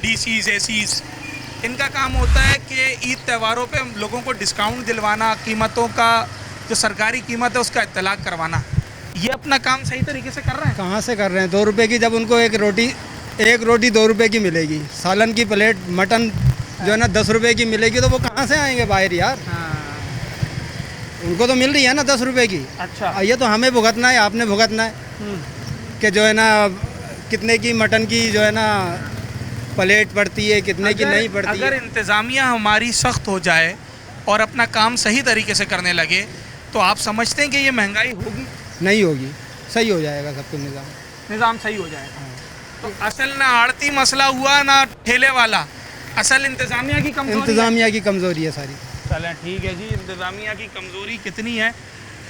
DCs, ACs, इनका काम होता है कि ईद त्योहारों पे लोगों को डिस्काउंट दिलवाना, कीमतों का जो सरकारी कीमत है उसका इत्तलाक करवाना। ये अपना काम सही तरीके से कर रहे हैं? कहाँ से कर रहे हैं? 2 रुपये की जब उनको एक रोटी 2 रुपये की मिलेगी, सालन की प्लेट मटन जो है ना 10 रुपये की मिलेगी, तो वो कहाँ से आएंगे बाहर यार? उनको तो मिल रही है ना 10 रुपये की। अच्छा। ये तो हमें भुगतना है, आपने भुगतना है कि जो है ना कितने की मटन की जो है ना प्लेट पड़ती है, कितने की नहीं पड़ती है। अगर इंतज़ामिया हमारी सख्त हो जाए और अपना काम सही तरीके से करने लगे तो आप समझते हैं कि ये महंगाई होगी? नहीं होगी, सही हो जाएगा सब कुछ, निज़ाम सही हो जाएगा। तो असल ना आड़ती मसला हुआ ना ठेले वाला, असल इंतज़ामिया की कमज़ोरी। इंतज़ामिया की कमज़ोरी है सारी। चलें ठीक है जी। इंतज़ामिया की कमज़ोरी कितनी है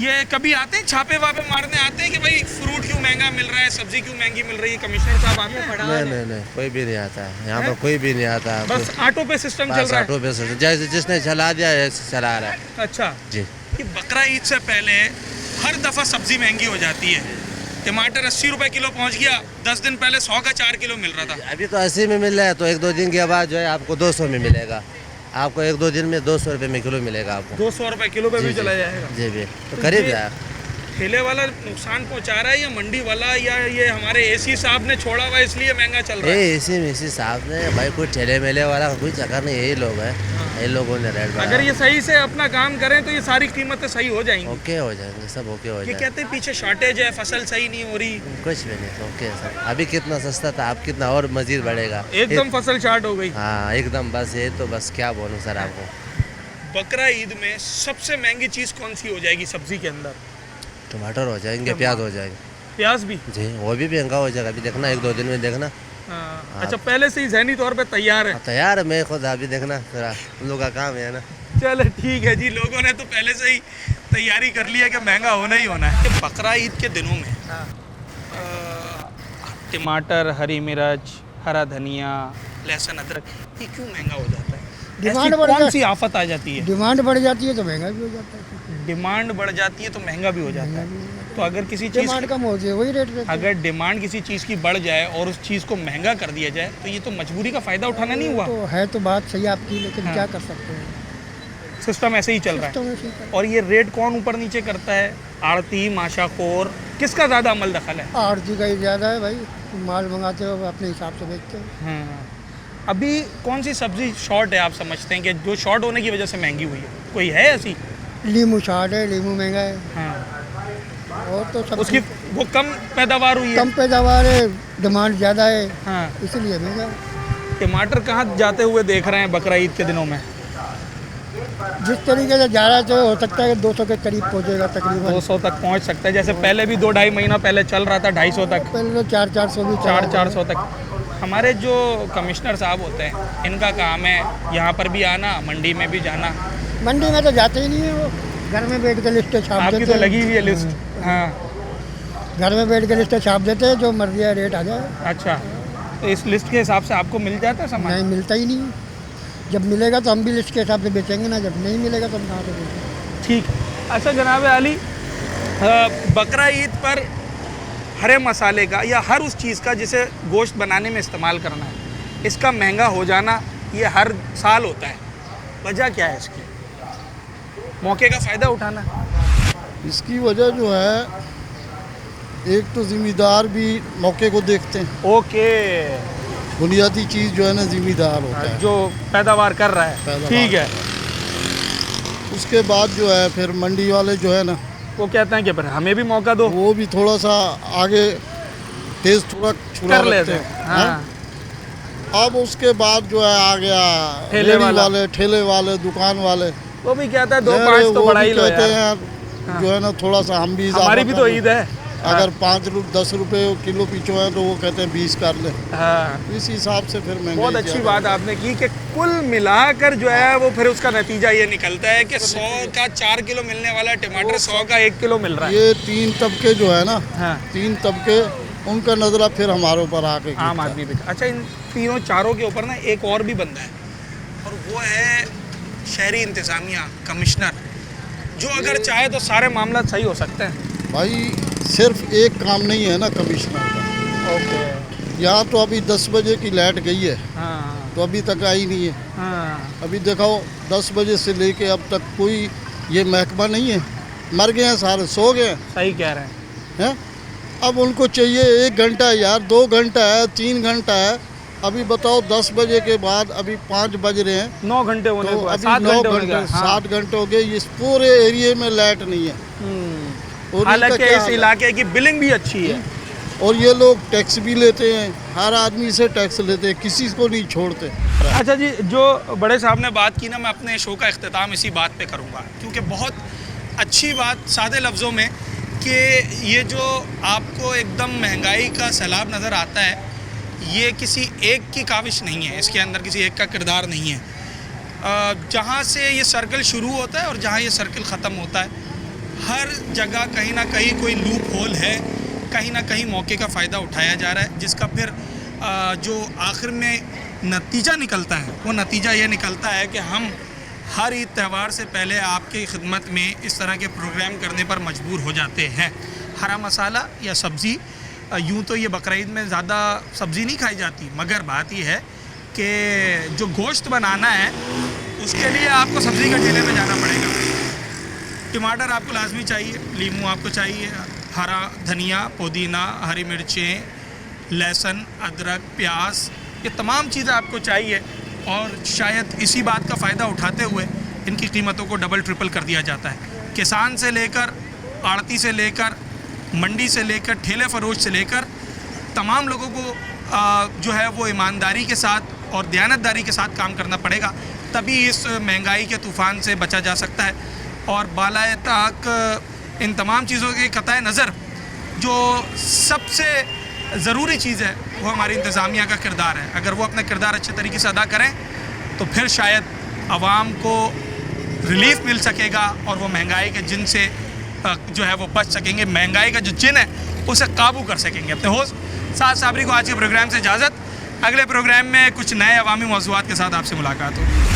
ये कभी आते हैं छापे वापे मारने आते हैं कि भाई फ्रूट क्यों महंगा मिल रहा है, सब्जी क्यों महंगी मिल रही है? कमिश्नर साहब आते हैं? नहीं कोई भी नहीं आता है यहाँ पर, कोई भी नहीं आता है। बस ऑटो पे सिस्टम चल रहा है। ऑटो पे सिस्टम, जैसे जिसने चला दिया ऐसे चला रहा है। अच्छा जी। कि बकरा ईद से पहले हर दफ़ा सब्जी महंगी हो जाती है। टमाटर 80 रुपए किलो पहुंच गया, 10 दिन पहले 100 का 4 किलो मिल रहा था। अभी तो 80 में मिल रहा है, तो 1-2 दिन के बाद जो है आपको 200 में मिलेगा। आपको 1-2 दिन में 200 रुपये में किलो मिलेगा आपको। 200 रुपए किलो पे भी चला जाएगा? जी भी, तो करीब जाए। ठेले वाला नुकसान पहुंचा रहा है या मंडी वाला, या ये हमारे एसी साहब ने छोड़ा हुआ इसलिए महंगा चल रहा है? एसी साहब ने भाई, कोई ठेले मेले वाला कोई चक्कर नहीं, यही लोग है, यही लोगों ने रेट बढ़ाया। अगर ये सही से अपना काम करें तो ये सारी कीमतें सही हो जाएंगी। ओके हो जाएंगे, सब ओके हो ये जाएंगे। कहते हैं पीछे शॉर्टेज है, फसल सही नहीं हो रही। कुछ भी नहीं, ओके सर। अभी कितना सस्ता था, अब कितना और मजीद बढ़ेगा। एकदम फसल शॉर्ट हो गई। हाँ एकदम, बस ये तो बस क्या बोलूँ सर आपको। बकरा ईद में सबसे महंगी चीज़ कौन सी हो जाएगी सब्जी के अंदर? टमाटर हो जाएंगे, प्याज हो जाएंगे। प्याज भी? जी, वो भी महंगा हो जाएगा, अभी देखना 1-2 दिन में देखना। हाँ। अच्छा, पहले से ही ज़हनी तौर पे तैयार है? तैयार है मैं खुद, अभी देखना जरा, हम लोग का काम है ना। चलो ठीक है जी, लोगों ने तो पहले से ही तैयारी कर ली है कि महंगा होना ही होना है। कि बकरा ईद के दिनों में टमाटर, हरी मिर्च, हरा धनिया, लहसुन, अदरक, ये क्यों महंगा हो जाता है? डिमांड ऐसी कौन सी आफत आ जाती है? डिमांड बढ़ जाती है तो महंगा भी हो जाता है। डिमांड बढ़ जाती है तो महंगा भी हो जाता है। तो अगर किसी चीज़ डिमांड कम हो जाए वही रेट रहता है। अगर डिमांड किसी चीज़ की बढ़ जाए और उस चीज़ को महंगा कर दिया जाए तो ये तो मजबूरी का फ़ायदा उठाना नहीं हुआ? तो है तो बात सही आपकी, लेकिन क्या कर सकते हैं, सिस्टम ऐसे ही चल रहा है। और ये रेट कौन ऊपर नीचे करता है? आड़ती, माशाखोर, किसका ज़्यादा अमल दखल है? आड़ती का ही ज़्यादा है भाई, माल मंगाते हो अपने हिसाब से बेचते हैं। अभी कौन सी सब्जी शॉर्ट है आप समझते हैं कि जो शॉर्ट होने की वजह से महंगी हुई है? कोई है ऐसी? लीमू शॉर्ट है, लीमू महंगा है। हाँ। और तो सब उसकी वो कम पैदावार हुई है? कम पैदावार है, डिमांड ज़्यादा है। हाँ। इसलिए महंगा। टमाटर कहाँ जाते हुए देख रहे हैं बकरा ईद के दिनों में? जिस तरीके से जा रहा है तो हो सकता है कि 200 के करीब पहुँचेगा तकरीबन। 200 तक पहुँच सकता है। जैसे पहले भी 2-2.5 महीना पहले चल रहा था 250 तक, पहले तो 400 भी 400 तक। हमारे जो कमिश्नर साहब होते हैं इनका काम है यहाँ पर भी आना, मंडी में भी जाना। मंडी में तो जाते ही नहीं है, वो घर में बैठ के लिस्टें छाप देते हैं। आपकी तो लगी हुई है लिस्ट? हाँ, घर में बैठ के लिस्टें छाप देते हैं, जो मर्जी है रेट आ जाए। अच्छा, तो इस लिस्ट के हिसाब से आपको मिल जाता है सामान? नहीं मिलता ही नहीं, जब मिलेगा तो हम भी लिस्ट के हिसाब से बेचेंगे ना, जब नहीं मिलेगा तो हम कहाँ से बेचेंगे। ठीक। अच्छा जनाब अली, बकरा ईद पर हरे मसाले का या हर उस चीज़ का जिसे गोश्त बनाने में इस्तेमाल करना है, इसका महंगा हो जाना ये हर साल होता है, वजह क्या है इसकी? मौके का फ़ायदा उठाना? इसकी वजह जो है, एक तो जिम्मेदार भी मौके को देखते हैं। ओके। बुनियादी चीज़ जो है ना, जिम्मेदार होता है जो पैदावार कर रहा है। ठीक है। उसके बाद जो है फिर मंडी वाले जो है ना, वो कहते हैं कि फिर हमें भी मौका दो, वो भी थोड़ा सा आगे तेज थोड़ा छुड़ा कर लेते हैं। हाँ। अब उसके बाद जो है आ गया ठेले वाले, ठेले वाले, दुकान वाले, वो भी कहता है 2-5 तो बढ़ा ही लो कहते यार। हैं जो है ना, थोड़ा सा हम भी, हमारी भी तो ईद है। अगर 5-10 रुपए किलो पीछे है तो वो कहते हैं 20 कर ले। हाँ। इस हिसाब से फिर महंगाई। बहुत अच्छी बात आपने की कि कुल मिलाकर जो है वो फिर उसका नतीजा ये निकलता है कि 100 का 4 किलो मिलने वाला टमाटर 100 का 1 किलो मिल रहा है। ये 3 तबके जो है ना, हाँ। 3 तबके, उनका नजरा फिर हमारे ऊपर आके आम आदमी पे। अच्छा, इन तीनों चारों के ऊपर ना एक और भी बंदा है, और वो है शहरी इंतज़ामिया कमिश्नर, जो अगर चाहे तो सारे मामला सही हो सकते हैं। भाई सिर्फ एक काम नहीं है ना कमिश्नर का। ओके। यहाँ तो अभी 10 बजे की लाइट गई है। हाँ। तो अभी तक आई नहीं है। हाँ। अभी देखो 10 बजे से लेके अब तक कोई ये महकमा नहीं है, मर गए हैं सारे, सो गए हैं। सही कह रहे हैं। अब उनको चाहिए 1 घंटा यार, 2 घंटा है, 3 घंटा है। अभी बताओ 10 बजे के बाद अभी 5 बज रहे हैं, 9 घंटे होने तो को, अभी 7 9 घंटे, घंटे, हाँ। 7 घंटे हो गए। इस पूरे एरिया में लाइट नहीं है। और हालांकि इस इलाके की बिलिंग भी अच्छी है, और ये लोग टैक्स भी लेते हैं, हर आदमी से टैक्स लेते हैं, किसी को नहीं छोड़ते। अच्छा जी, जो बड़े साहब ने बात की ना, मैं अपने शो का इख्तिताम इसी बात पे करूँगा, क्योंकि बहुत अच्छी बात, सादे लफ्ज़ों में, कि ये जो आपको एकदम महंगाई का सैलाब नज़र आता है, ये किसी एक की काविश नहीं है, इसके अंदर किसी एक का किरदार नहीं है। जहाँ से ये सर्कल शुरू होता है और जहाँ ये सर्कल ख़त्म होता है, हर जगह कहीं ना कहीं कोई लूप होल है, कहीं ना कहीं मौके का फ़ायदा उठाया जा रहा है, जिसका फिर जो आखिर में नतीजा निकलता है वो नतीजा ये निकलता है कि हम हर ईद त्यौहार से पहले आपकी खिदमत में इस तरह के प्रोग्राम करने पर मजबूर हो जाते हैं। हरा मसाला या सब्ज़ी, यूँ तो ये बकरीद में ज़्यादा सब्ज़ी नहीं खाई जाती, मगर बात ये है कि जो गोश्त बनाना है उसके लिए आपको सब्ज़ी के ठेले पे जाना पड़ेगा। टमाटर आपको लाजमी चाहिए, लीमू आपको चाहिए, हरा धनिया, पुदीना, हरी मिर्चें, लहसुन, अदरक, प्याज, ये तमाम चीज़ें आपको चाहिए। और शायद इसी बात का फ़ायदा उठाते हुए इनकी कीमतों को डबल ट्रिपल कर दिया जाता है। किसान से लेकर, आड़ती से लेकर, मंडी से लेकर, ठेले फरोश से लेकर तमाम लोगों को जो है वो ईमानदारी के साथ और दयानतदारी के साथ काम करना पड़ेगा, तभी इस महंगाई के तूफ़ान से बचा जा सकता है। और बालाए ताक इन तमाम चीज़ों के क़ताए नज़र जो सबसे ज़रूरी चीज़ है वो हमारी इंतज़ामिया का किरदार है। अगर वो अपना किरदार अच्छे तरीके से अदा करें तो फिर शायद आवाम को रिलीफ मिल सकेगा और वो महंगाई के जिन से जो है वो बच सकेंगे, महंगाई का जो जिन है उसे काबू कर सकेंगे। अपने होस्ट साद साबरी को आज के प्रोग्राम से इजाज़त। अगले प्रोग्राम में कुछ नए अवामी मौज़ूआत के साथ आपसे मुलाकात होगी।